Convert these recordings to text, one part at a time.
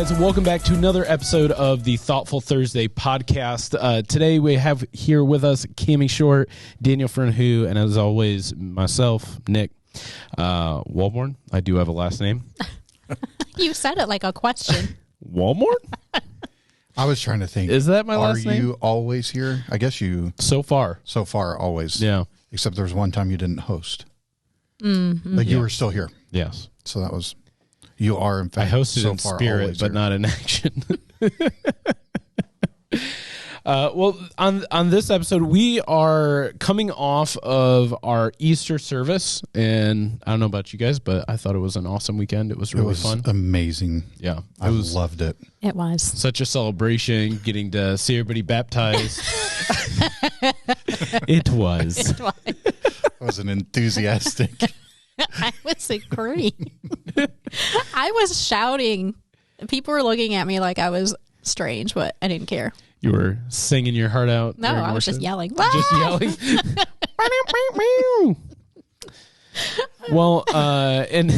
guys? Welcome back to another episode of the Thoughtful Thursday podcast. Today we have here with us Cammie Short, Daniel Fernihough, and as always, myself, Nik Walborn. I do have a last name. You said it like a question. Walborn? I was trying to think. Is that my last name? Are you always here? I guess you. So far, always. Yeah. Except there was one time you didn't host. Mm-hmm. But you were still here. Yes. So that was. You are, in fact, I hosted so in far spirit, but here. not in action. Well, on this episode, we are coming off of our Easter service, and I don't know about you guys, but I thought it was an awesome weekend. It was really fun. Amazing. Yeah, I loved it. It was such a celebration, getting to see everybody baptized. It was. It was an enthusiastic. I was agreeing. I was shouting. People were looking at me like I was strange, but I didn't care. You were singing your heart out. No, I was just yelling. Just yelling. Well, in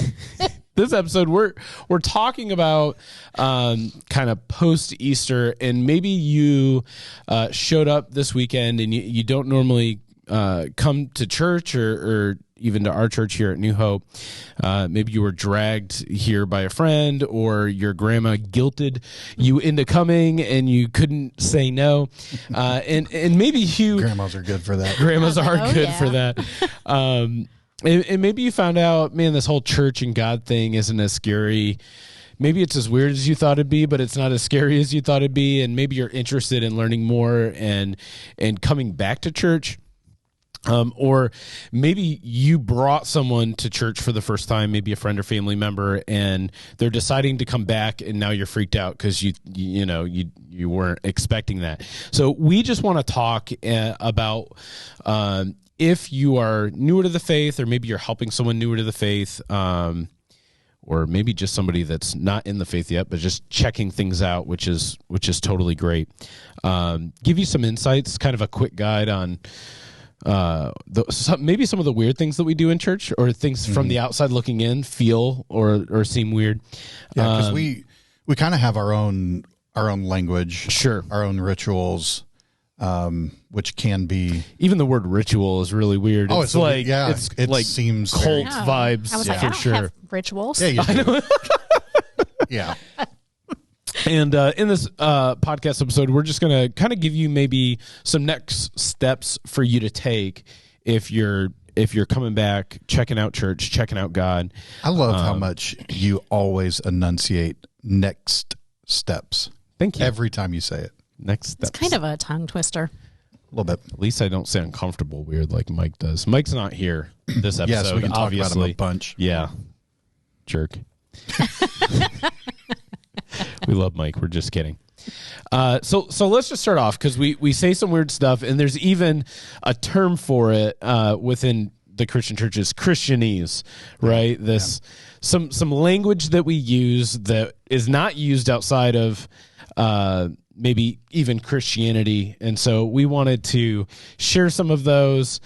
this episode, we're talking about kind of post Easter, and maybe you showed up this weekend and you don't normally come to church or even to our church here at New Hope. Maybe you were dragged here by a friend, or your grandma guilted you into coming and you couldn't say no. And maybe you... Grandmas are good for that. Grandmas are good yeah. for that. And maybe you found out, man, this whole church and God thing isn't as scary. Maybe it's as weird as you thought it'd be, but it's not as scary as you thought it'd be. And maybe you're interested in learning more and coming back to church. Or maybe you brought someone to church for the first time, maybe a friend or family member, and they're deciding to come back, and now you're freaked out because you weren't expecting that. So we just want to talk about if you are newer to the faith, or maybe you're helping someone newer to the faith, or maybe just somebody that's not in the faith yet, but just checking things out, which is totally great. Give you some insights, kind of a quick guide on maybe some of the weird things that we do in church, or things from the outside looking in feel or seem weird. Yeah, because we kind of have our own language, sure, our own rituals, which can be. Even the word ritual is really weird. Oh, it's like it like seems cult very, vibes. I was for like, I don't sure. have rituals. Yeah, you do. Yeah. And in this podcast episode, we're just going to kind of give you maybe some next steps for you to take if you're coming back, checking out church, checking out God. I love how much you always enunciate next steps. Thank you. Every time you say it. Next steps. It's kind of a tongue twister. A little bit. At least I don't say uncomfortable weird like Mike does. Mike's not here this episode. Yes, we can talk obviously. about him a bunch. Yeah. Jerk. We love Mike. We're just kidding. So let's just start off, because we say some weird stuff, and there's even a term for it within the Christian churches, Christianese, right? Some language that we use that is not used outside of maybe even Christianity. And so we wanted to share some of those.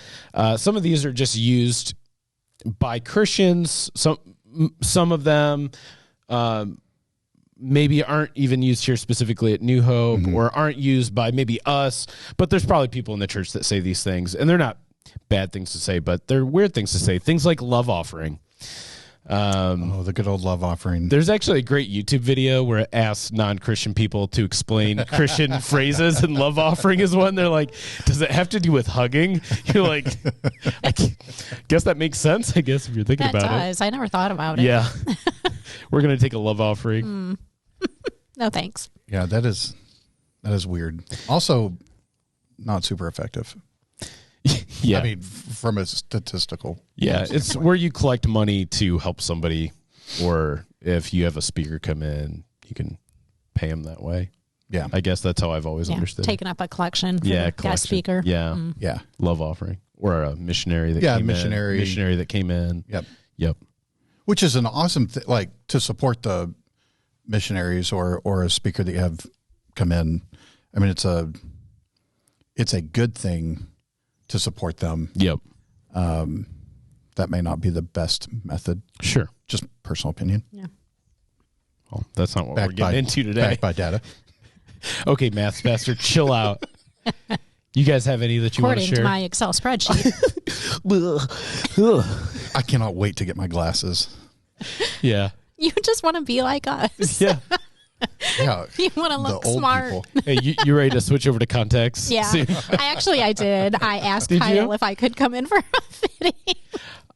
Some of these are just used by Christians. Some of them maybe aren't even used here specifically at New Hope, or aren't used by maybe us, but there's probably people in the church that say these things, and they're not bad things to say, but they're weird things to say. Things like love offering. The good old love offering. There's actually a great YouTube video where it asks non-Christian people to explain Christian phrases, and love offering is one. They're like, does it have to do with hugging? You're like, I guess that makes sense, I guess, if you're thinking about it. That does. I never thought about it. Yeah. We're going to take a love offering. No, thanks. Yeah, that is weird. Also, not super effective. Yeah. I mean, from a statistical. Yeah, it's where you collect money to help somebody, or if you have a speaker come in, you can pay them that way. Yeah. I guess that's how I've always understood. Taking up a collection for the guest speaker. Yeah. Yeah. Love offering. Or a missionary that came in. Missionary that came in. Yep. Which is an awesome thing, like to support the missionaries or a speaker that you have come in. I mean, it's a good thing to support them. Yep. That may not be the best method. Sure. Just personal opinion. Yeah. Well, that's not what we're getting into today. Backed by data. Okay, Maths Master, chill out. You guys have any that you want to According share? to my Excel spreadsheet. I cannot wait to get my glasses. Yeah. You just want to be like us. Yeah. Yeah. You want to look the old smart. people. Hey, you ready to switch over to contacts? Yeah. soon? I did. I asked Did Kyle you? if I could come in for a fitting.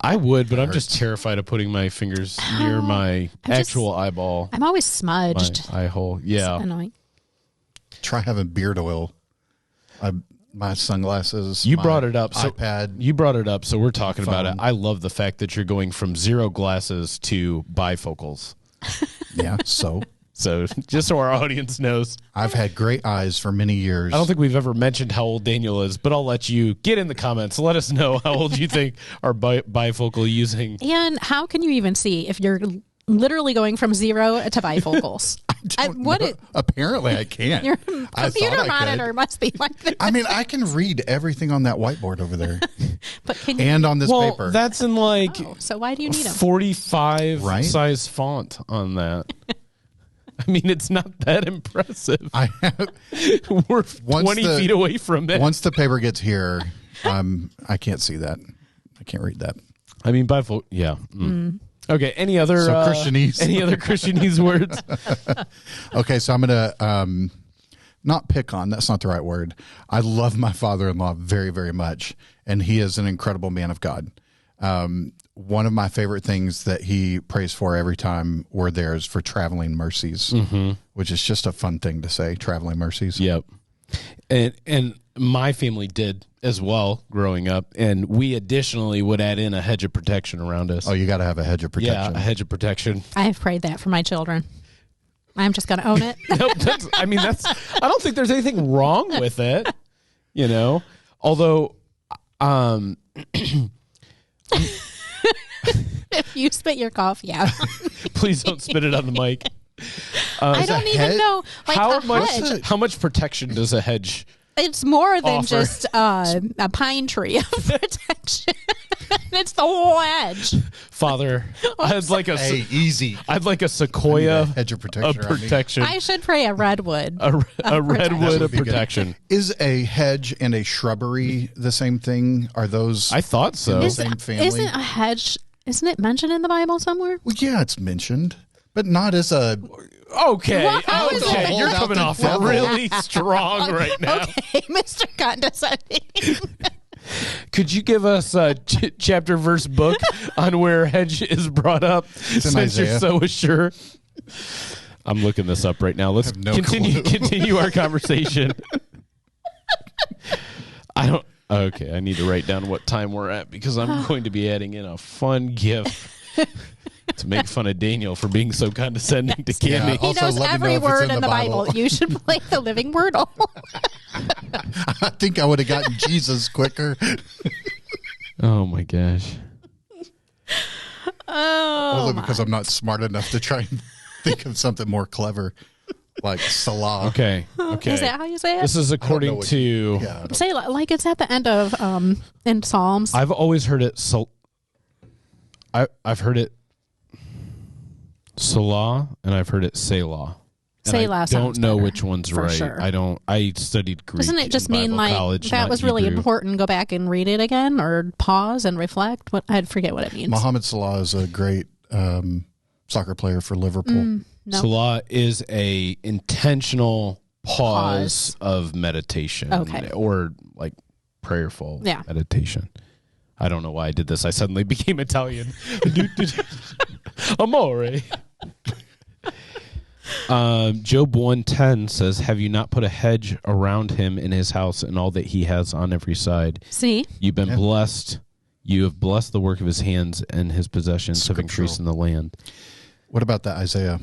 I would, but I'm just terrified of putting my fingers near my actual eyeball, I'm always my smudged. eye hole. Yeah. It's annoying. Try having beard oil. My sunglasses. You my brought it up. iPad. You brought it up, so we're talking about it. Phone. I love the fact that you're going from zero glasses to bifocals. Yeah. So So just so our audience knows, I've had great eyes for many years. I don't think we've ever mentioned how old Daniel is, but I'll let you get in the comments. Let us know how old you think are bifocal using. And how can you even see if you're literally going from 0 to bifocals? Apparently, I can't. Your I thought computer I could. monitor must be like that. I mean, I can read everything on that whiteboard over there But can you? and on this Well, paper. that's in like So why do you need them? 45 Right? size font on that. I mean, it's not that impressive. I have, We're Once 20 the- feet away from it. once the paper gets here, I can't see that. I can't read that. I mean, bifocal. Yeah. Okay. Any other So Christianese. Any other Christianese words? Okay, so I'm gonna not pick on. That's not the right word. I love my father-in-law very, very much, and he is an incredible man of God. One of my favorite things that he prays for every time we're there is for traveling mercies, which is just a fun thing to say. Traveling mercies. Yep. And my family did as well growing up, and we additionally would add in a hedge of protection around us. Oh, you got to have a hedge of protection. Yeah, a hedge of protection. I have prayed that for my children. I'm just going to own it. Nope, I don't think there's anything wrong with it, you know. Although, If you spit your coffee out, please don't spit it on the mic. I don't even hedge? know. Like How a much? hedge, How much protection does a hedge? it's more than offer? just a pine tree of protection. It's the whole hedge. Father, I'd like a Hey, easy. I'd like a sequoia hedge of protection of around me. protection. I should pray a redwood. A redwood That of would be good. protection. Is a hedge and a shrubbery the same thing? Are those? I thought so. Is- same family? Isn't a hedge? Isn't it mentioned in the Bible somewhere? Well, yeah, it's mentioned, but not as a. Okay, Well, how is okay, it? you're Hold out coming the off devil. really strong right now. Okay, Mr. Condescending. Could you give us a chapter verse book on where hedge is brought up in since you're Isaiah. so sure? I'm looking this up right now. Let's no continue our conversation. I don't. Okay, I need to write down what time we're at because I'm going to be adding in a fun GIF to make fun of Daniel for being so condescending to Yeah. Cammie. He Also, knows let me know every if it's word in in the the Bible. Bible. You should play the Living Wordle. I think I would have gotten Jesus quicker. Oh my gosh. Oh, Only because I'm not smart enough to try and think of something more clever, like Salah. Okay. Okay. is that how you say it? This is know according what to. Yeah, I don't- Say like it's at the end of in Psalms. I've always heard it. I've heard it Salah, and I've heard it Selah. And Selah I sounds don't know better, which one's for right. sure. I don't. I studied Greek. Doesn't it just in mean Bible like college, that not was really Hebrew. important? Go back and read it again, or pause and reflect. What I forget what it means. Mohamed Salah is a great soccer player for Liverpool. No. Salah is a intentional pause Pause. of meditation, Okay. or like prayerful Yeah. meditation. I don't know why I did this. I suddenly became Italian. Amore. Job 1:10 says, "Have you not put a hedge around him in his house and all that he has on every side? See, You've been blessed. You have blessed the work of his hands, and his possessions have increased in the land." What about that Isaiah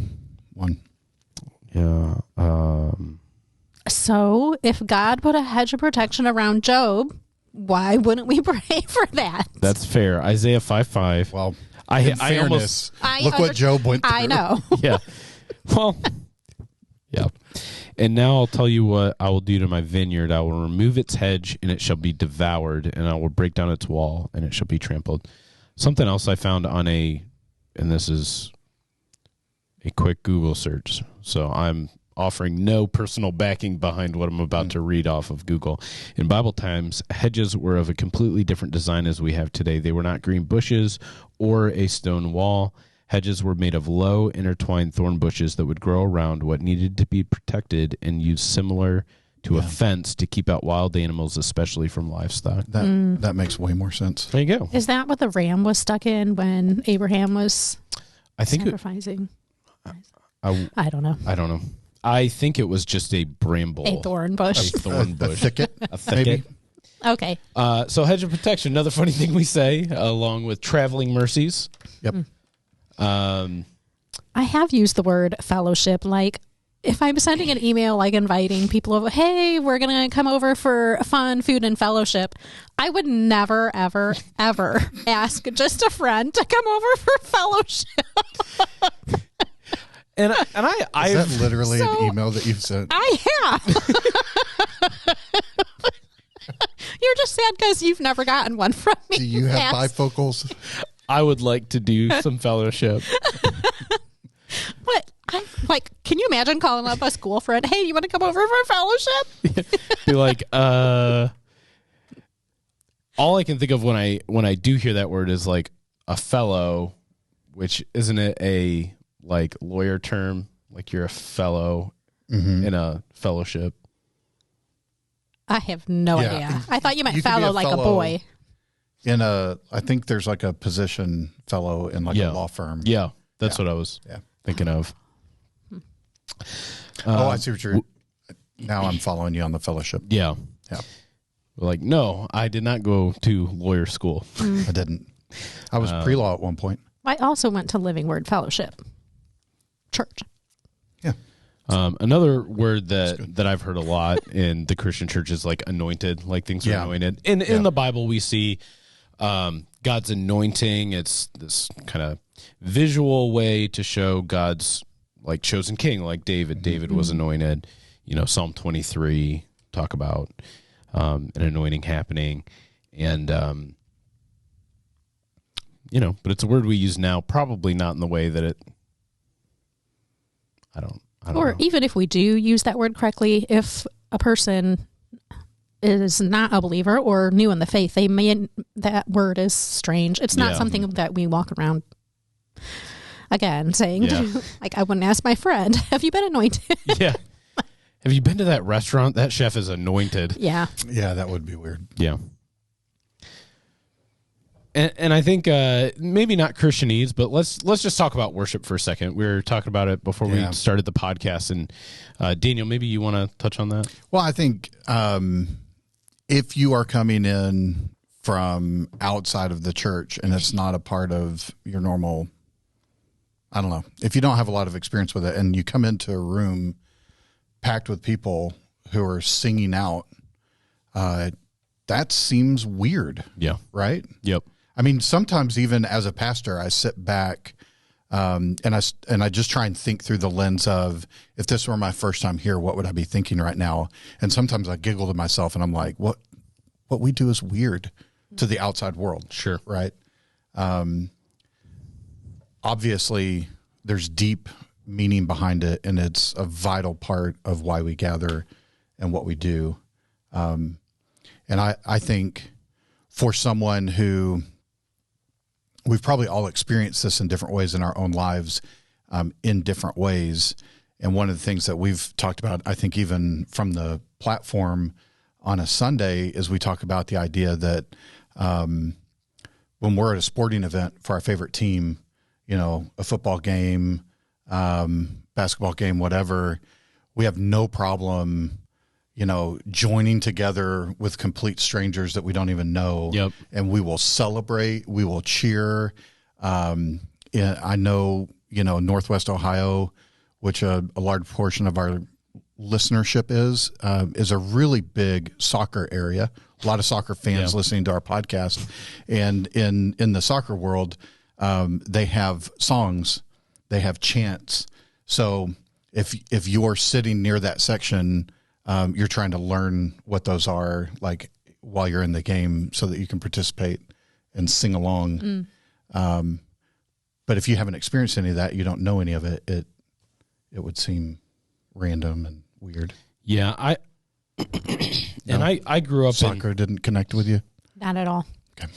one? Yeah. so if God put a hedge of protection around Job, why wouldn't we pray for that? That's fair. Isaiah 5:5. Well, I in almost fairness, look what Job went through. I know. yeah. Well, yeah. And now I'll tell you what I will do to my vineyard. I will remove its hedge, and it shall be devoured, and I will break down its wall, and it shall be trampled. Something else I found on and this is a quick Google search. So I'm offering no personal backing behind what I'm about to read off of Google. In Bible times, hedges were of a completely different design as we have today. They were not green bushes or a stone wall. Hedges were made of low, intertwined thorn bushes that would grow around what needed to be protected and used similar to a fence to keep out wild animals, especially from livestock. That makes way more sense. There you go. Is that what the ram was stuck in when Abraham was I think sacrificing? I don't know. I don't know. I think it was just a bramble. A thorn bush. A thorn bush. A thicket. A thicket. Okay. So hedge of protection, another funny thing we say, along with traveling mercies. Yep. I have used the word fellowship. Like, if I'm sending an email, like inviting people over, hey, we're going to come over for fun, food, and fellowship, I would never, ever, ever ask just a friend to come over for fellowship. And Is that literally an email that you've sent? I have. You're just sad because you've never gotten one from me. Do you have bifocals? I would like to do some fellowship. What? Can you imagine calling up a school friend? Hey, you want to come over for fellowship? Be like, all I can think of when I do hear that word is like a fellow, which isn't it a like lawyer term? Like you're a fellow in a fellowship. I have no idea. I thought you meant You could be fellow a like a fellow boy. I think there's like a position fellow in like a law firm. Yeah, that's what I was thinking of. I see what you're. Now I'm following you on the fellowship. Yeah. Yeah. Like, no, I did not go to lawyer school. I didn't. I was pre-law at one point. I also went to Living Word Fellowship Church. Yeah. Another word that I've heard a lot in the Christian church is like anointed, like things are anointed. In the Bible, we see God's anointing. It's this kind of visual way to show God's like chosen king, like David. David was anointed. You know, Psalm 23 talk about an anointing happening, and you know, but it's a word we use now, probably not in the way that it. I don't Or know. even if we do use that word correctly, if a person is not a believer or new in the faith, that word is strange. It's not something that we walk around again saying, like, I wouldn't ask my friend, have you been anointed? Yeah. Have you been to that restaurant? That chef is anointed. Yeah. Yeah, that would be weird. Yeah. And I think maybe not Christianese, but let's just talk about worship for a second. We were talking about it before we started the podcast, and Daniel, maybe you want to touch on that? Well, I think if you are coming in from outside of the church and it's not a part of your normal, I don't know, if you don't have a lot of experience with it and you come into a room packed with people who are singing out, that seems weird. Yeah. Right? Yep. I mean, sometimes even as a pastor, I sit back and I just try and think through the lens of, if this were my first time here, what would I be thinking right now? And sometimes I giggle to myself and I'm like, what we do is weird to the outside world. Sure. Right. Obviously, there's deep meaning behind it, and it's a vital part of why we gather and what we do. And I think for someone who, we've probably all experienced this in different ways in our own lives, in different ways. And one of the things that we've talked about, I think even from the platform on a Sunday, is we talk about the idea that when we're at a sporting event for our favorite team, you know, a football game, basketball game, whatever, we have no problem, you know, joining together with complete strangers that we don't even know. Yep. And we will celebrate, we will cheer. I know, you know, Northwest Ohio, which a large portion of our listenership is a really big soccer area. A lot of soccer fans listening to our podcast. And in the soccer world, they have songs, they have chants. So if you're sitting near that section, you're trying to learn what those are, like, while you're in the game, so that you can participate and sing along. But if you haven't experienced any of that, you don't know any of it, it would seem random and weird. Yeah, I grew up soccer didn't connect with you? Not at all. Okay.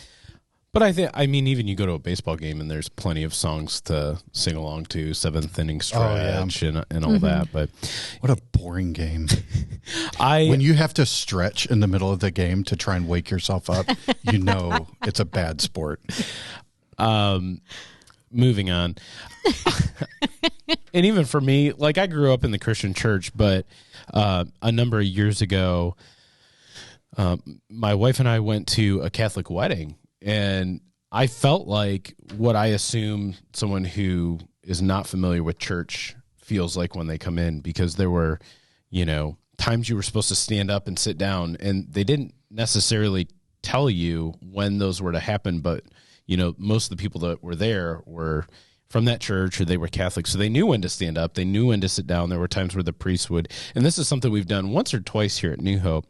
But even you go to a baseball game and there's plenty of songs to sing along to, seventh inning stretch and all that. But what a boring game. When you have to stretch in the middle of the game to try and wake yourself up, you know it's a bad sport. Moving on. And even for me, like I grew up in the Christian church, but a number of years ago, my wife and I went to a Catholic wedding, and I felt like what I assume someone who is not familiar with church feels like when they come in, because there were, times you were supposed to stand up and sit down, and they didn't necessarily tell you when those were to happen, but most of the people that were there were from that church, or they were Catholic, so they knew when to stand up, they knew when to sit down. There were times where the priest would, and this is something we've done once or twice here at New Hope,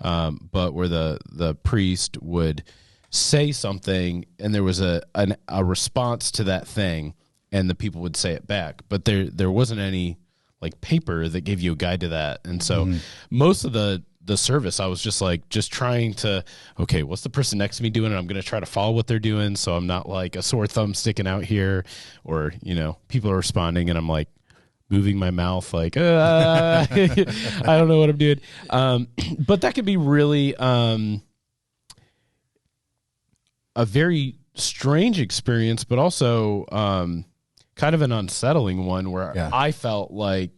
but where the priest would say something, and there was a response to that thing, and the people would say it back, but there wasn't any like paper that gave you a guide to that, and so most of the service, I was just trying to, okay, what's the person next to me doing? And I'm going to try to follow what they're doing, so I'm not like a sore thumb sticking out here, or, people are responding and I'm like moving my mouth like, I don't know what I'm doing. But that could be really a very strange experience, but also kind of an unsettling one where I felt like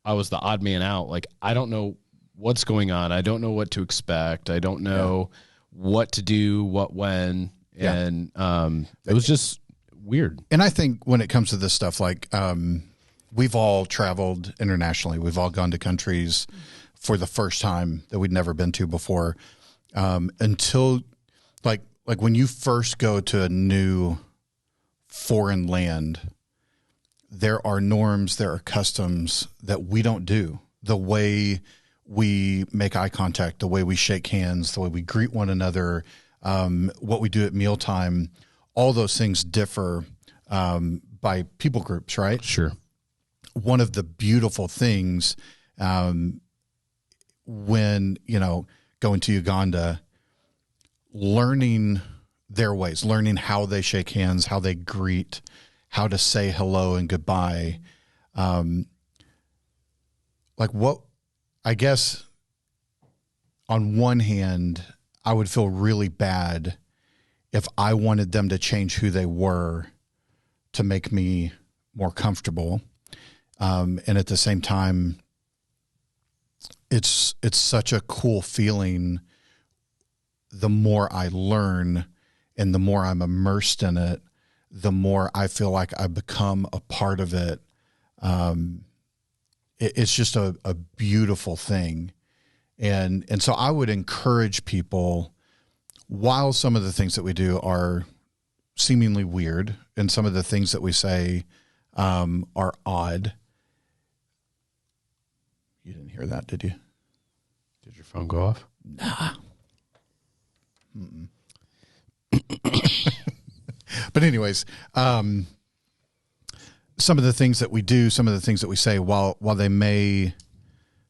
I was the odd man out. Like, I don't know what's going on. I don't know what to expect. I don't know what to do, when. And it was just weird. And I think when it comes to this stuff, like we've all traveled internationally. We've all gone to countries for the first time that we'd never been to before. Until like when you first go to a new foreign land, there are norms, there are customs that we don't do. The way we make eye contact, the way we shake hands, the way we greet one another, what we do at mealtime, all those things differ by people groups, right? Sure. One of the beautiful things when, going to Uganda, learning their ways, learning how they shake hands, how they greet, how to say hello and goodbye. I guess on one hand, I would feel really bad if I wanted them to change who they were to make me more comfortable. And at the same time, it's such a cool feeling. The more I learn and the more I'm immersed in it, the more I feel like I become a part of it. It's just a beautiful thing. And so I would encourage people, while some of the things that we do are seemingly weird and some of the things that we say are odd. You didn't hear that, did you? Did your phone go off? Nah. But anyways, some of the things that we do, some of the things that we say, while they may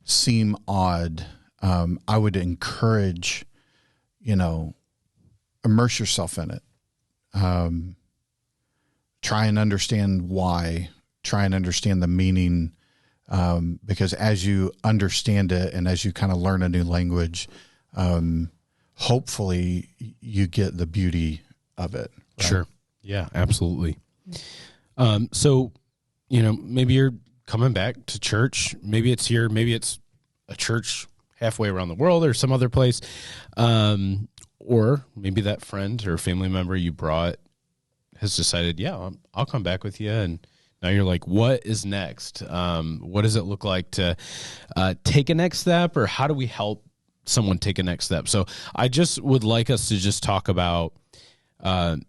seem odd, I would encourage, immerse yourself in it. Try and understand why. Try and understand the meaning, because as you understand it and as you kind of learn a new language, hopefully you get the beauty of it. Right? Sure. Yeah, absolutely. So, maybe you're coming back to church. Maybe it's here. Maybe it's a church halfway around the world or some other place. Or maybe that friend or family member you brought has decided, I'll come back with you. And now you're like, what is next? What does it look like to take a next step, or how do we help someone take a next step? So I just would like us to just talk about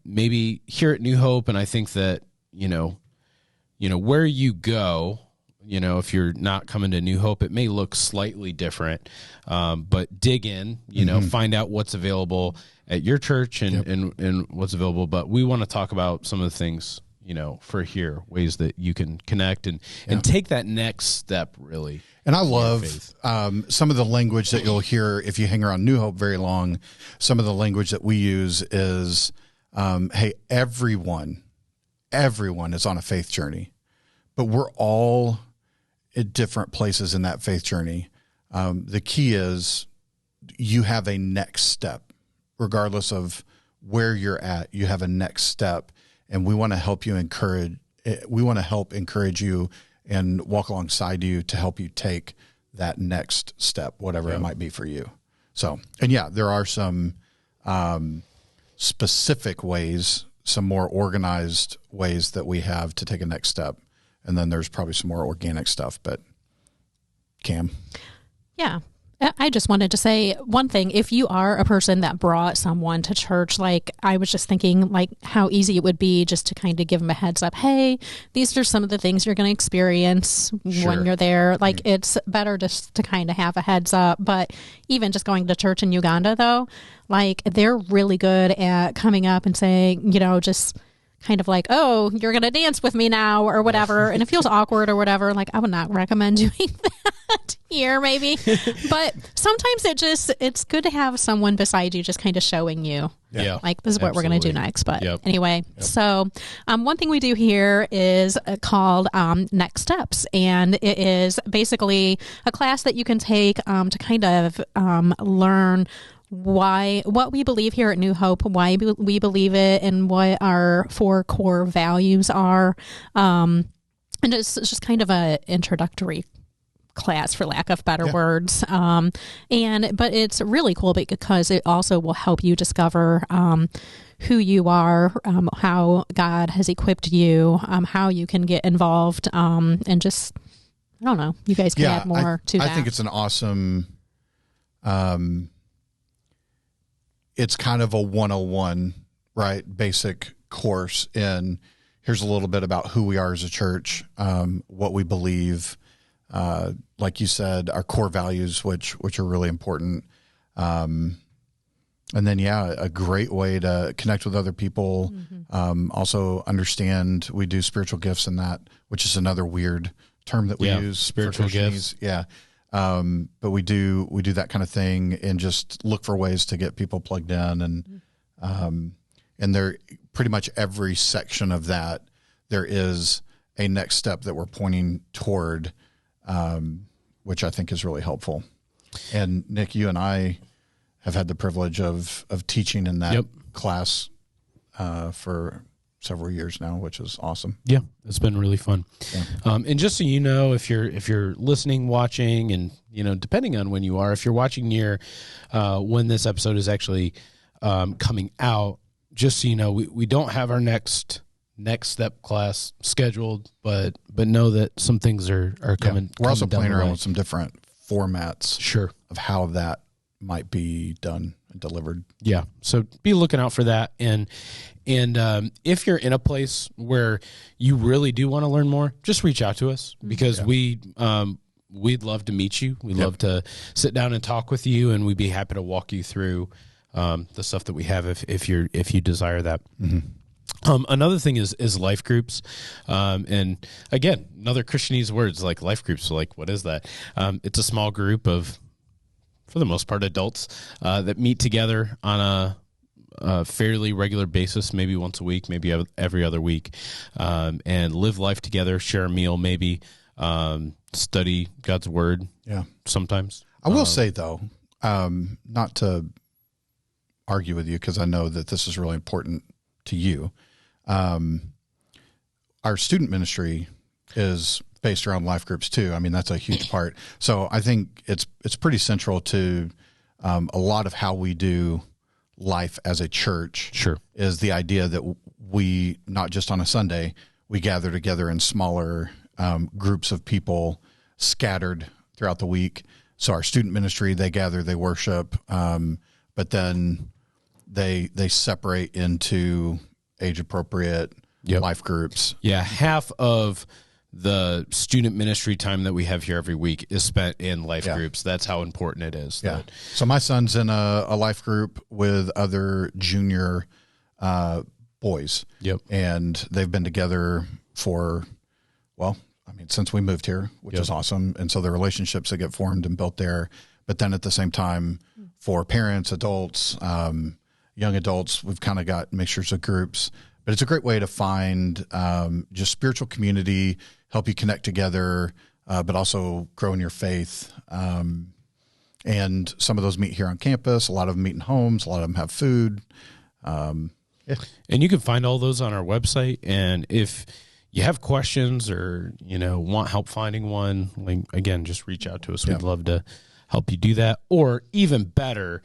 maybe here at New Hope. And I think that, where you go, if you're not coming to New Hope, it may look slightly different, but dig in, find out what's available at your church and what's available. But we want to talk about some of the things, for here, ways that you can connect and take that next step, really. And I love some of the language that you'll hear if you hang around New Hope very long. Some of the language that we use is, hey, everyone is on a faith journey, but we're all at different places in that faith journey. The key is you have a next step, regardless of where you're at. You have a next step, and we want to help you encourage you and walk alongside you to help you take that next step, whatever it might be for you. So, and there are some specific ways, some more organized ways that we have to take a next step. And then there's probably some more organic stuff, but Cam. Yeah. I just wanted to say one thing. If you are a person that brought someone to church, like I was just thinking like how easy it would be just to kind of give them a heads up. Hey, these are some of the things you're going to experience when you're there. Like it's better just to kind of have a heads up. But even just going to church in Uganda, though, like they're really good at coming up and saying, just kind of like, oh, you're going to dance with me now or whatever. And it feels awkward or whatever. Like I would not recommend doing that here maybe. But sometimes it's good to have someone beside you just kind of showing you. Yeah. Like this is what we're going to do next. But anyway, so one thing we do here is called Next Steps. And it is basically a class that you can take to kind of learn what we believe here at New Hope, why we believe it, and what our 4 core values are. And it's just kind of a introductory class, for lack of better words. But it's really cool because it also will help you discover who you are, how God has equipped you, how you can get involved, and just, I don't know, you guys can add more to that. I think it's an awesome, it's kind of a 101, right? Basic course in here's a little bit about who we are as a church, what we believe, like you said, our core values, which are really important. And then, a great way to connect with other people. Also understand we do spiritual gifts in that, which is another weird term that we use. Spiritual gifts. Yeah. But we do that kind of thing and just look for ways to get people plugged in. And there pretty much every section of that, there is a next step that we're pointing toward, which I think is really helpful. And Nick, you and I have had the privilege of teaching in that class for several years now, which is awesome. Yeah, it's been really fun. Yeah. And just so you know, if you're listening, watching, and depending on when you are, if you're watching near when this episode is actually coming out, just so you know, we don't have our next step class scheduled, but know that some things are coming. We're also playing around with some different formats, of how that might be done and delivered. Yeah, so be looking out for that. And if you're in a place where you really do want to learn more, just reach out to us, because we'd love to meet you. We'd love to sit down and talk with you, and we'd be happy to walk you through the stuff that we have if you desire that. Another thing is life groups. And again, another Christianese words like life groups. So like, what is that? It's a small group of, for the most part, adults that meet together on a fairly regular basis, maybe once a week, maybe every other week, and live life together, share a meal, maybe study God's word. Yeah. Sometimes. I will say, though, not to argue with you, because I know that this is really important to you. Our student ministry is based around life groups too. I mean, that's a huge part. So I think it's pretty central to a lot of how we do life as a church. Is the idea that we, not just on a Sunday, we gather together in smaller groups of people scattered throughout the week. So our student ministry, they gather, they worship, but then they separate into age-appropriate life groups. Yeah, half of the student ministry time that we have here every week is spent in life groups. That's how important it is. Yeah. So my son's in a life group with other junior boys. Yep. And they've been together for, well, I mean, since we moved here, which is awesome. And so the relationships that get formed and built there, but then at the same time for parents, adults, young adults, we've kind of got mixtures of groups, but it's a great way to find just spiritual community, help you connect together, but also grow in your faith. And some of those meet here on campus. A lot of them meet in homes. A lot of them have food. And you can find all those on our website. And if you have questions or, want help finding one, again, just reach out to us. We'd love to help you do that. Or even better,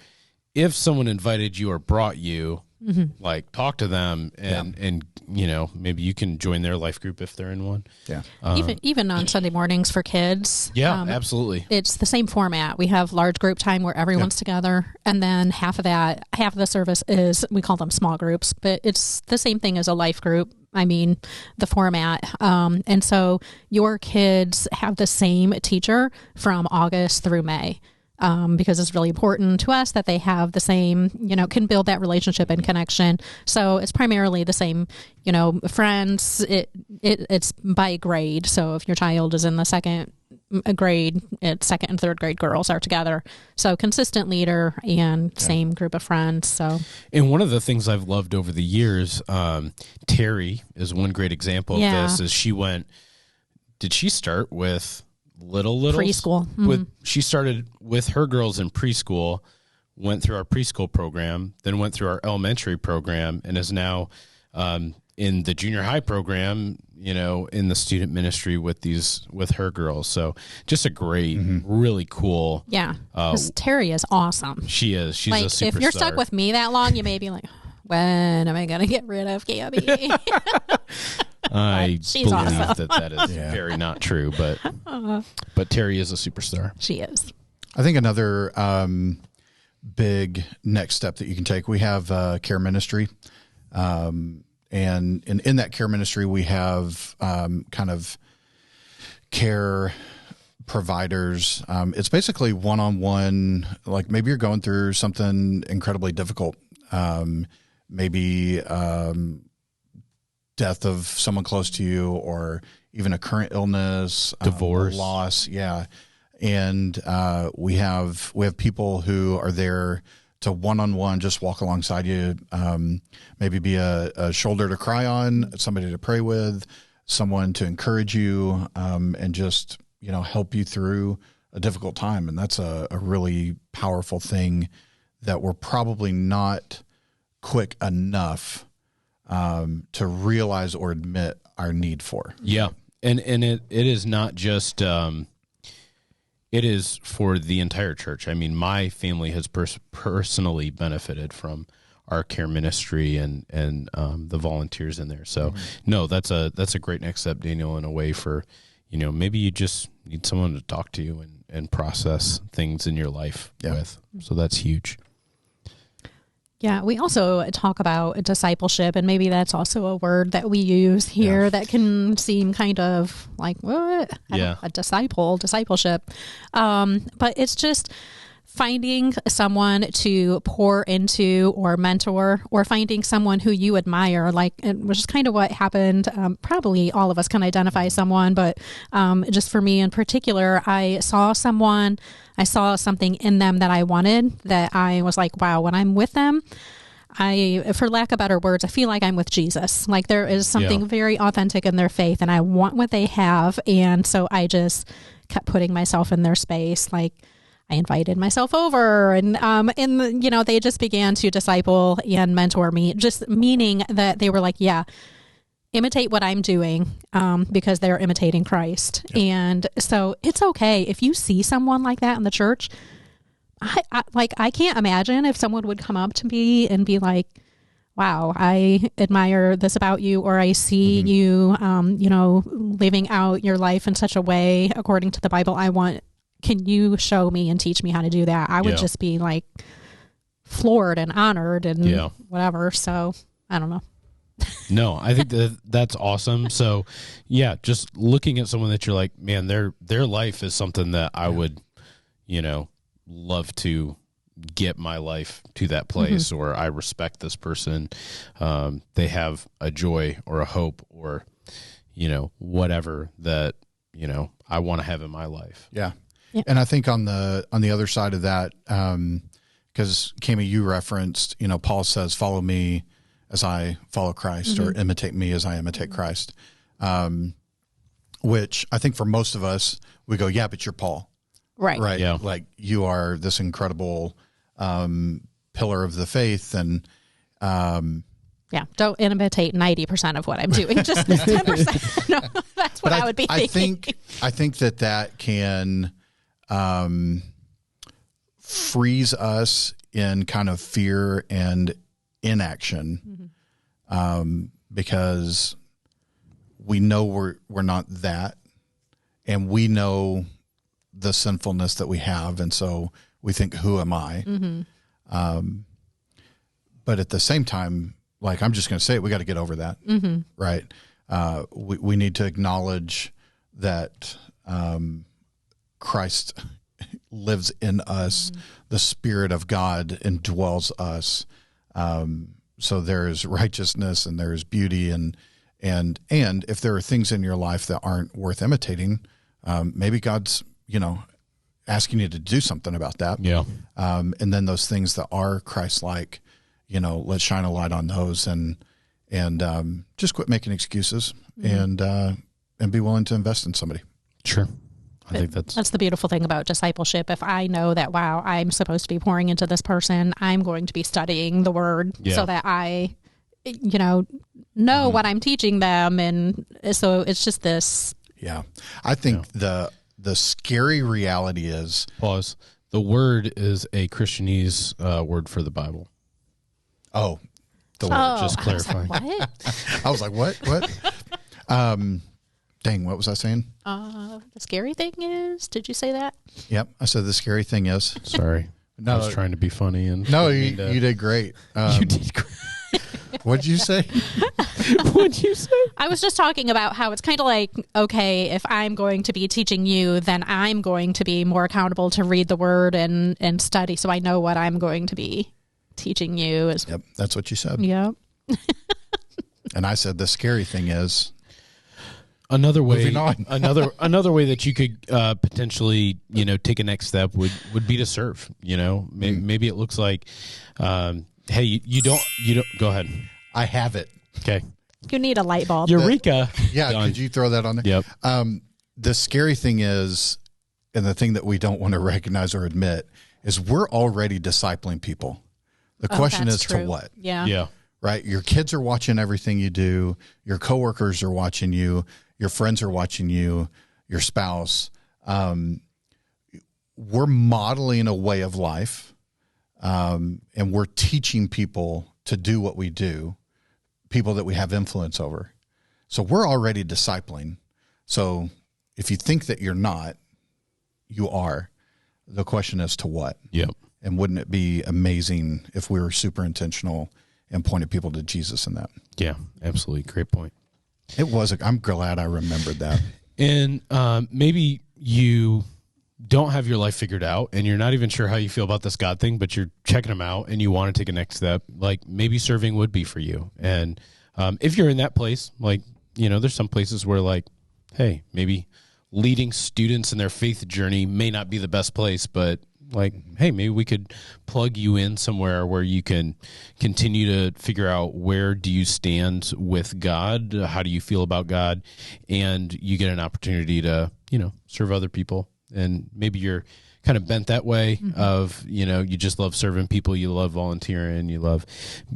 if someone invited you or brought you, talk to them and maybe you can join their life group if they're in one. Yeah. Even on Sunday mornings for kids. Yeah, absolutely. It's the same format. We have large group time where everyone's together. And then half of the service is, we call them small groups, but it's the same thing as a life group. I mean, the format. And so your kids have the same teacher from August through May. Because it's really important to us that they have the same, can build that relationship and connection. So it's primarily the same, friends. It's by grade. So if your child is in the second grade, it's second and third grade girls are together. So consistent leader and same group of friends. So, and one of the things I've loved over the years, Terry is one great example of this. Is did she start with little preschool? She started with her girls in preschool, went through our preschool program, then went through our elementary program, and is now in the junior high program, in the student ministry with her girls. So just a great, really cool. Yeah. Because Terry is awesome. She is. She's a superstar. If you're stuck with me that long, you may be like, when am I going to get rid of Cammie? I she's believe awesome. that is very not true, but Terry is a superstar. She is. I think another big next step that you can take, we have care ministry. And in that care ministry, we have kind of care providers. It's basically one-on-one, like maybe you're going through something incredibly difficult. Maybe death of someone close to you, or even a current illness, divorce, loss. Yeah. And we have people who are there to one-on-one just walk alongside you, maybe be a shoulder to cry on, somebody to pray with, someone to encourage you, and just, help you through a difficult time. And that's a really powerful thing that we're probably not quick enough to realize or admit our need for. Yeah. And it is not just, it is for the entire church. I mean, my family has personally benefited from our care ministry and the volunteers in there. So no, that's a great next step, Daniel, in a way for, maybe you just need someone to talk to you and process things in your life with. So that's huge. Yeah, we also talk about discipleship, and maybe that's also a word that we use here that can seem kind of like, what? Discipleship. But it's just finding someone to pour into or mentor, or finding someone who you admire, which is kind of what happened. Probably all of us can identify someone, but just for me in particular, I saw something in them that I wanted, that I was like, wow, when I'm with them, for lack of better words, I feel like I'm with Jesus. Like there is something very authentic in their faith, and I want what they have. And so I just kept putting myself in their space. Like I invited myself over, and they just began to disciple and mentor me, just meaning that they were like, yeah, imitate what I'm doing, because they're imitating Christ. Yep. And so it's okay if you see someone like that in the church. I can't imagine if someone would come up to me and be like, wow, I admire this about you, or I see you, living out your life in such a way according to the Bible. Can you show me and teach me how to do that? I would just be like floored and honored and whatever. So I don't know. No, I think that's awesome. So yeah, just looking at someone that you're like, man, their life is something that I would, love to get my life to that place, or I respect this person. They have a joy or a hope or, whatever that, I want to have in my life. Yeah. And I think on the other side of that, because Cammie, you referenced, Paul says, follow me as I follow Christ, or imitate me as I imitate Christ. Which I think for most of us, we go, yeah, but you're Paul. Right. Yeah. Like you are this incredible pillar of the faith. And don't imitate 90% of what I'm doing. Just this 10%. No, that's what I would be thinking. I think that can freeze us in kind of fear and inaction, because we know we're not that, and we know the sinfulness that we have, and so we think, who am I? But at the same time, like, I'm just going to say it, we got to get over that, right? We need to acknowledge that Christ lives in us, the Spirit of God indwells us. So there is righteousness and there is beauty, and if there are things in your life that aren't worth imitating, maybe God's, asking you to do something about that. Yeah. And then those things that are Christ-like, let's shine a light on those, and just quit making excuses, and be willing to invest in somebody. Sure. I think that's the beautiful thing about discipleship. If I know that, wow, I'm supposed to be pouring into this person, I'm going to be studying the word so that I, know what I'm teaching them. And so it's just this. Yeah. I think the scary reality is. Pause. The word is a Christianese word for the Bible. Oh, the word. Just clarifying. I was like, what? Dang, what was I saying? The scary thing is, did you say that? Yep. I said the scary thing is. Sorry. No, I was trying to be funny. No, you did great. You did great. What'd you say? What'd you say? I was just talking about how it's kind of like, okay, if I'm going to be teaching you, then I'm going to be more accountable to read the word and study, so I know what I'm going to be teaching you. Yep, that's what you said. Yep. And I said the scary thing is. Another way another way that you could potentially, take a next step would be to serve. Maybe it looks like, hey, you don't go ahead. I have it. Okay. You need a light bulb. Eureka. Yeah. Done. Could you throw that on there? Yep. The scary thing is, and the thing that we don't want to recognize or admit, is we're already discipling people. The question is true. To what? Yeah. Yeah. Right. Your kids are watching everything you do. Your coworkers are watching you. Your friends are watching you, your spouse. We're modeling a way of life, and we're teaching people to do what we do, people that we have influence over. So we're already discipling. So if you think that you're not, you are. The question is to what? Yep. And wouldn't it be amazing if we were super intentional and pointed people to Jesus in that? Yeah, absolutely. Great point. It was. I'm glad I remembered that. And maybe you don't have your life figured out and you're not even sure how you feel about this God thing, but you're checking them out and you want to take a next step. Like maybe serving would be for you. And if you're in that place, like, there's some places where like, hey, maybe leading students in their faith journey may not be the best place, but like, hey, maybe we could plug you in somewhere where you can continue to figure out where do you stand with God, how do you feel about God, and you get an opportunity to, serve other people. And maybe you're kind of bent that way of, you just love serving people, you love volunteering, you love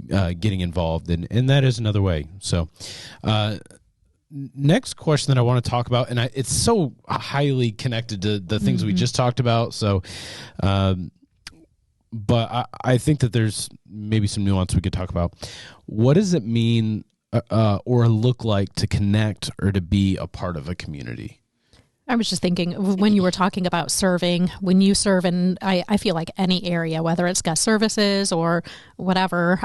getting involved, and that is another way. So next question that I want to talk about, and it's so highly connected to the things we just talked about. So, but I think that there's maybe some nuance we could talk about. What does it mean or look like to connect or to be a part of a community? I was just thinking when you were talking about serving, when you serve in, I feel like any area, whether it's guest services or whatever,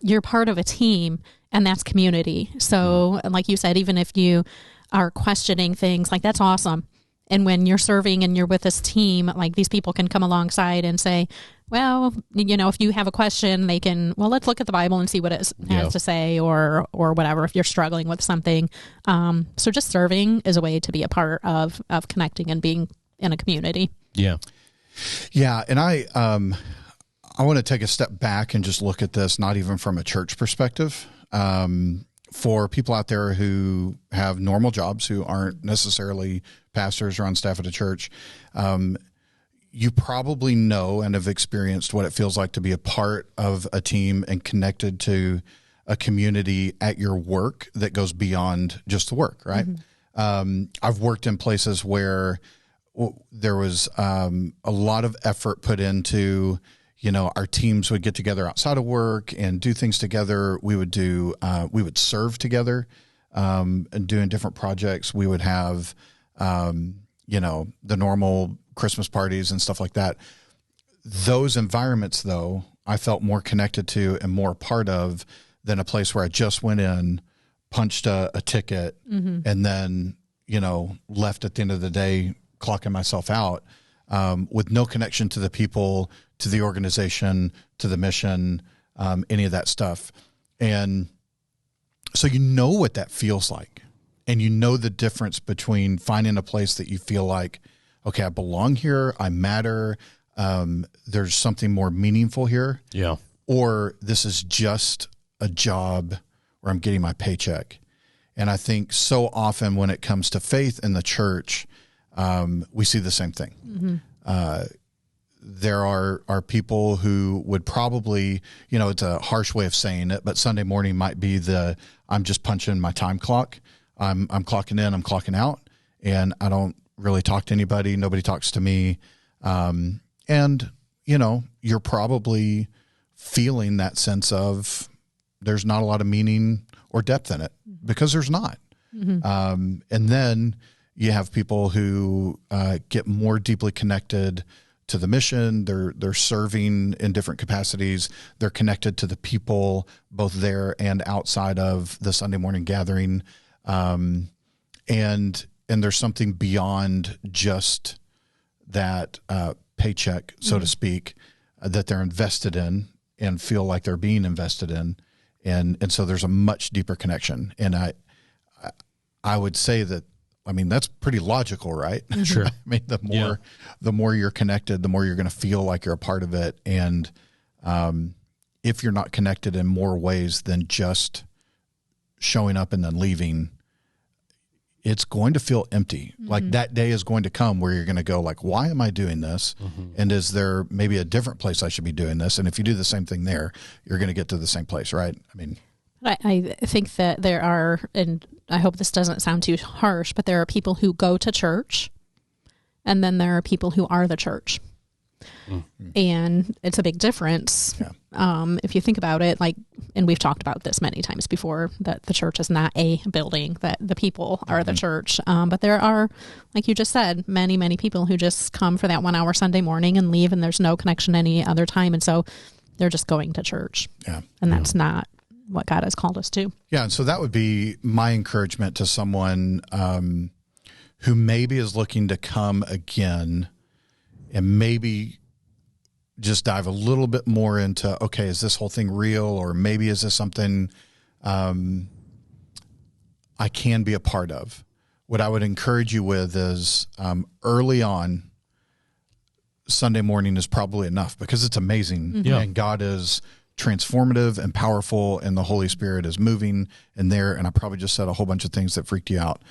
you're part of a team, and that's community. So like you said, even if you are questioning things, like that's awesome. And when you're serving and you're with this team, like these people can come alongside and say, well, if you have a question, they can, well, let's look at the Bible and see what it has to say or whatever, if you're struggling with something. So just serving is a way to be a part of connecting and being in a community. Yeah. Yeah. And I want to take a step back and just look at this, not even from a church perspective. For people out there who have normal jobs, who aren't necessarily pastors or on staff at a church, you probably know and have experienced what it feels like to be a part of a team and connected to a community at your work that goes beyond just the work, right? Mm-hmm. I've worked in places where there was a lot of effort put into, our teams would get together outside of work and do things together. We would serve together, and doing different projects. We would have, the normal Christmas parties and stuff like that. Those environments, though, I felt more connected to and more part of than a place where I just went in, punched a ticket, and then, left at the end of the day, clocking myself out, with no connection to the people, to the organization, to the mission, any of that stuff. And so what that feels like. And the difference between finding a place that you feel like, okay, I belong here, I matter, there's something more meaningful here. Yeah. Or this is just a job where I'm getting my paycheck. And I think so often when it comes to faith in the church, we see the same thing. Mm-hmm. There are people who would probably, it's a harsh way of saying it, but Sunday morning might be I'm just punching my time clock. I'm clocking in, I'm clocking out, and I don't really talk to anybody. Nobody talks to me. And you're probably feeling that sense of there's not a lot of meaning or depth in it, because there's not. Mm-hmm. And then you have people who get more deeply connected to the mission. They're serving in different capacities. They're connected to the people both there and outside of the Sunday morning gathering. And there's something beyond just that paycheck, so to speak, that they're invested in and feel like they're being invested in. And so there's a much deeper connection. And I would say that, that's pretty logical, right? Sure. The more you're connected, the more you're going to feel like you're a part of it. And if you're not connected in more ways than just showing up and then leaving, it's going to feel empty. Mm-hmm. Like that day is going to come where you're going to go like, why am I doing this? Mm-hmm. And is there maybe a different place I should be doing this? And if you do the same thing there, you're going to get to the same place, right? I think that there are, and I hope this doesn't sound too harsh, but there are people who go to church, and then there are people who are the church. Mm-hmm. And it's a big difference. Yeah. If you think about it, and we've talked about this many times before, that the church is not a building, that the people are the church. But there are, like you just said, many, many people who just come for that 1 hour Sunday morning and leave, and there's no connection any other time. And so they're just going to church. Yeah. And that's not what God has called us to. Yeah. And so that would be my encouragement to someone who maybe is looking to come again, and maybe just dive a little bit more into, okay, is this whole thing real? Or maybe is this something I can be a part of? What I would encourage you with is early on, Sunday morning is probably enough, because it's amazing. Mm-hmm. And God is transformative and powerful, and the Holy Spirit is moving in there. And I probably just said a whole bunch of things that freaked you out.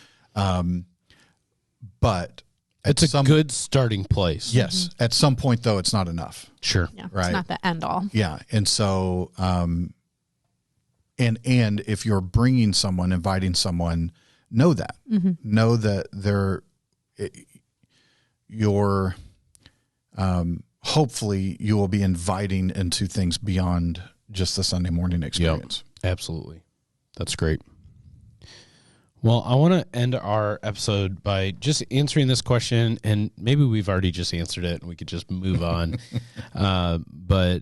But it's a good starting place. Yes. Mm-hmm. At some point, though, it's not enough. Sure. Yeah, right. It's not the end all. Yeah. And so, and if you're bringing someone, inviting someone, know that. Mm-hmm. Know that hopefully you will be inviting into things beyond just the Sunday morning experience. Yep, absolutely. That's great. Well, I want to end our episode by just answering this question, and maybe we've already just answered it and we could just move on. But,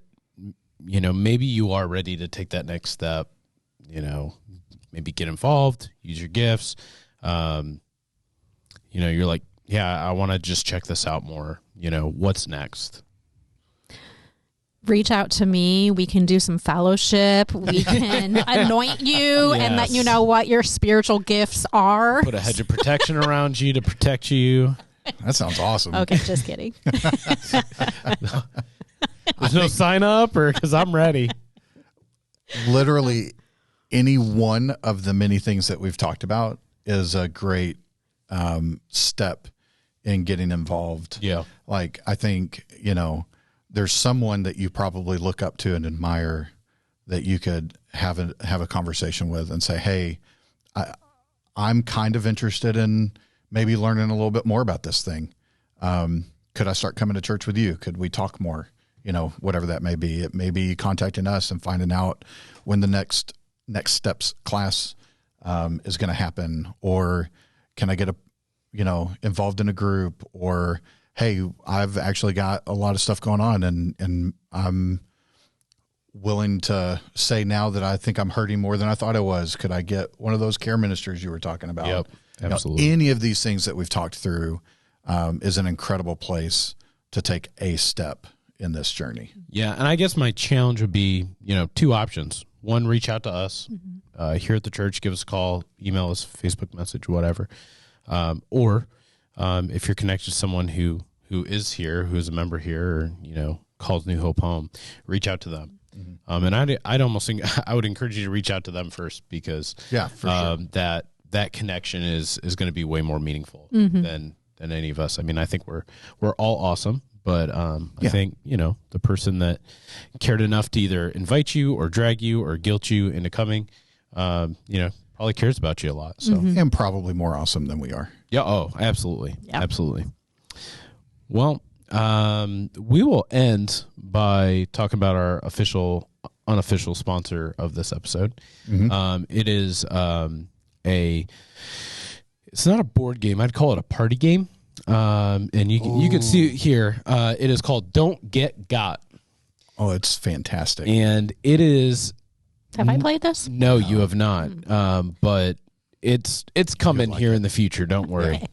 maybe you are ready to take that next step, maybe get involved, use your gifts. You're like, yeah, I want to just check this out more. What's next? Reach out to me. We can do some fellowship. We can anoint you and let you know what your spiritual gifts are. Put a hedge of protection around you to protect you. That sounds awesome. Okay, just kidding. There's no sign up, or because I'm ready. Literally, any one of the many things that we've talked about is a great step in getting involved. Yeah. Like, I think, there's someone that you probably look up to and admire that you could have a conversation with and say, hey, I'm kind of interested in maybe learning a little bit more about this thing. Could I start coming to church with you? Could we talk more? Whatever that may be. It may be contacting us and finding out when the next steps class is going to happen, or can I get involved in a group, or hey, I've actually got a lot of stuff going on and I'm willing to say now that I think I'm hurting more than I thought I was. Could I get one of those care ministers you were talking about? Yep, absolutely. Any of these things that we've talked through is an incredible place to take a step in this journey. Yeah, and I guess my challenge would be, two options. One, reach out to us here at the church, give us a call, email us, Facebook message, whatever. Or if you're connected to someone who is here, who is a member here, or, calls New Hope home, reach out to them. Mm-hmm. And I'd almost think I would encourage you to reach out to them first, because for sure. that connection is going to be way more meaningful Mm-hmm. than any of us. I mean, I think we're all awesome, but I think, the person that cared enough to either invite you or drag you or guilt you into coming, probably cares about you a lot. So And probably more awesome than we are. Yeah. Oh, absolutely. Yeah. Absolutely. Well, we will end by talking about our unofficial sponsor of this episode. Mm-hmm. It is it's not a board game. I'd call it a party game. And you can see it here. It is called Don't Get Got. Oh, it's fantastic. And it is. Have I played this? No, you have not. But it's coming here in the future. Don't worry. Okay.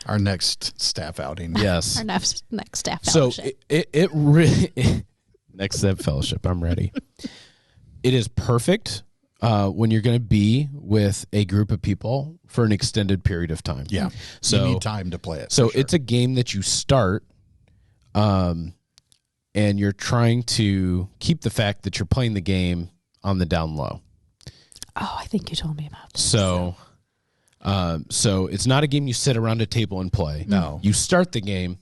Our next staff outing. Yes. Our next staff So fellowship. it really next step fellowship. I'm ready. It is perfect when you're going to be with a group of people for an extended period of time. Yeah. So you need time to play it. So for sure. it's a game that you start, and you're trying to keep the fact that you're playing the game on the down low. Oh, I think you told me about this. So it's not a game you sit around a table and play. No. You start the game,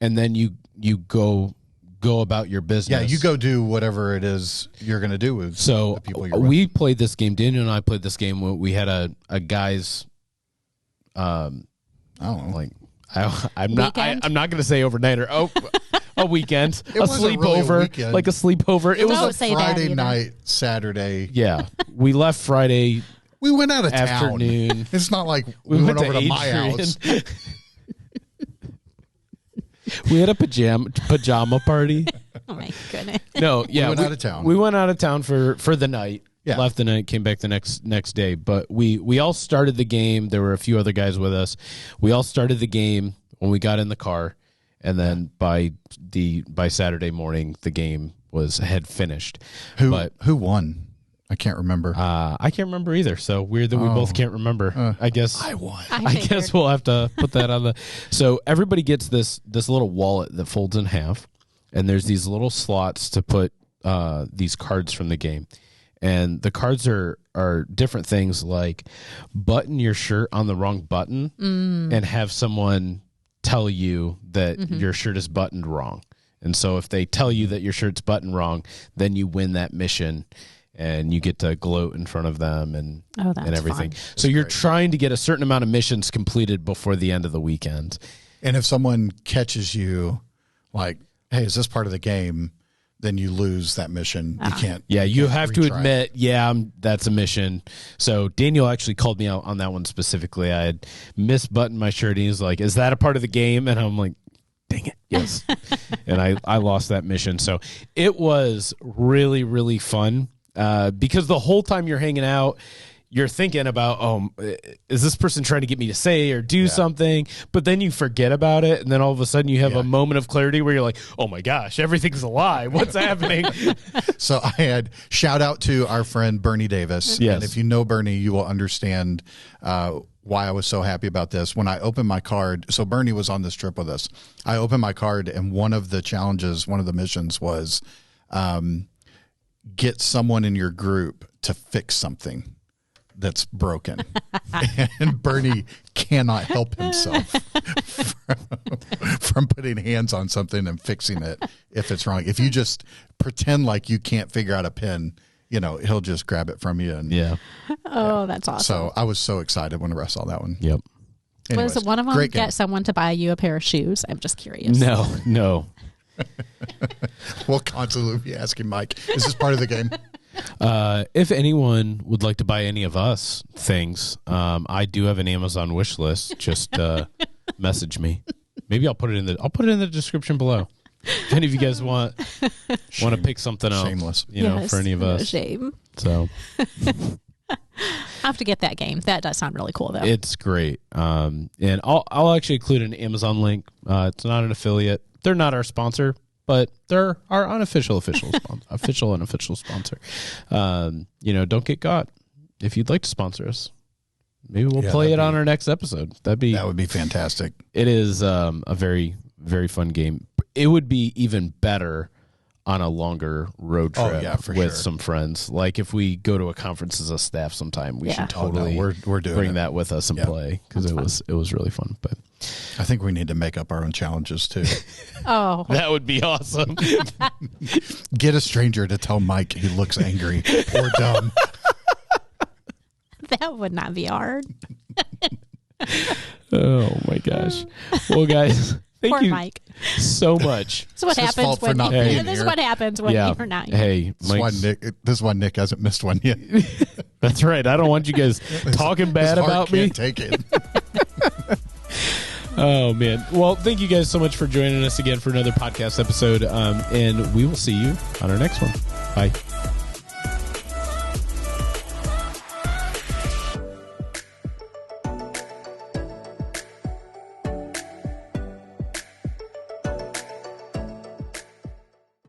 and then you go about your business. Yeah, you go do whatever it is you're going to do with the people you're with. We played this game. Daniel and I played this game when we had a guy's. I don't know. Like I'm not going to say overnight or a weekend, a wasn't really a sleepover, weekend. like a sleepover. It was Don't a say that Friday either. night, Saturday. yeah. We left Friday We went out of afternoon. town. It's not like we went over to my Adrian. house. We had a pajama party. Oh my goodness. No, yeah, We went out of town. We went out of town for the night. Yeah. Left the night, came back the next day. But we all started the game. There were a few other guys with us. We all started the game when we got in the car, and then by Saturday morning, the game had finished. Who won? I can't remember. I can't remember either. So weird that we both can't remember. I guess I won. I guess we'll have to put that on the. So everybody gets this little wallet that folds in half, and there's these little slots to put these cards from the game, and the cards are different things like button your shirt on the wrong button and have someone tell you that your shirt is buttoned wrong, and so if they tell you that your shirt's buttoned wrong, then you win that mission. And you get to gloat in front of them and everything. Fun. So you're trying to get a certain amount of missions completed before the end of the weekend. And if someone catches you, like, "Hey, is this part of the game?" then you lose that mission. You can't. Yeah, you have to retry. admit, that's a mission. So Daniel actually called me out on that one specifically. I had misbuttoned my shirt. And he's like, "Is that a part of the game?" And I'm like, "Dang it, yes." And I lost that mission. So it was really, really fun. Because the whole time you're hanging out, you're thinking about, oh, is this person trying to get me to say or do something? But then you forget about it, and then all of a sudden you have a moment of clarity where you're like, oh my gosh, everything's a lie. What's happening? So I had shout out to our friend Bernie Davis. Yes. And if you know Bernie, you will understand why I was so happy about this. When I opened my card, so Bernie was on this trip with us. I opened my card, and one of the challenges, one of the missions was get someone in your group to fix something that's broken. And Bernie cannot help himself from putting hands on something and fixing it if it's wrong. If you just pretend like you can't figure out a pin, he'll just grab it from you. And that's awesome. So I was so excited when I saw that one. Yep. Anyways, was one of them get someone to buy you a pair of shoes? I'm just curious. No. We'll constantly be asking Mike, is this part of the game? If anyone would like to buy any of us things, I do have an Amazon wish list. Just message me. Maybe I'll put it in the description below. If any of you guys want to pick something up, shameless, for any of us. Shame. So I have to get that game. That does sound really cool, though. It's great. And I'll actually include an Amazon link. It's not an affiliate. They're not our sponsor, but they're our unofficial sponsor. Official and official sponsor. Don't get got. If you'd like to sponsor us, maybe we'll play it on our next episode. That would be fantastic. It is a very, very fun game. It would be even better on a longer road trip with some friends. Like if we go to a conference as a staff sometime, we should totally we're doing bring that with us and play, because it was really fun. But I think we need to make up our own challenges too. That would be awesome. Get a stranger to tell Mike he looks angry or dumb. That would not be hard. Oh my gosh. Well, guys, thank you Mike. So much. This is what happens when this is what happens when you're not here. Hey, this is why Nick hasn't missed one yet. That's right. I don't want you guys talking bad about me. Take it. Oh man. Well, thank you guys so much for joining us again for another podcast episode. And we will see you on our next one. Bye.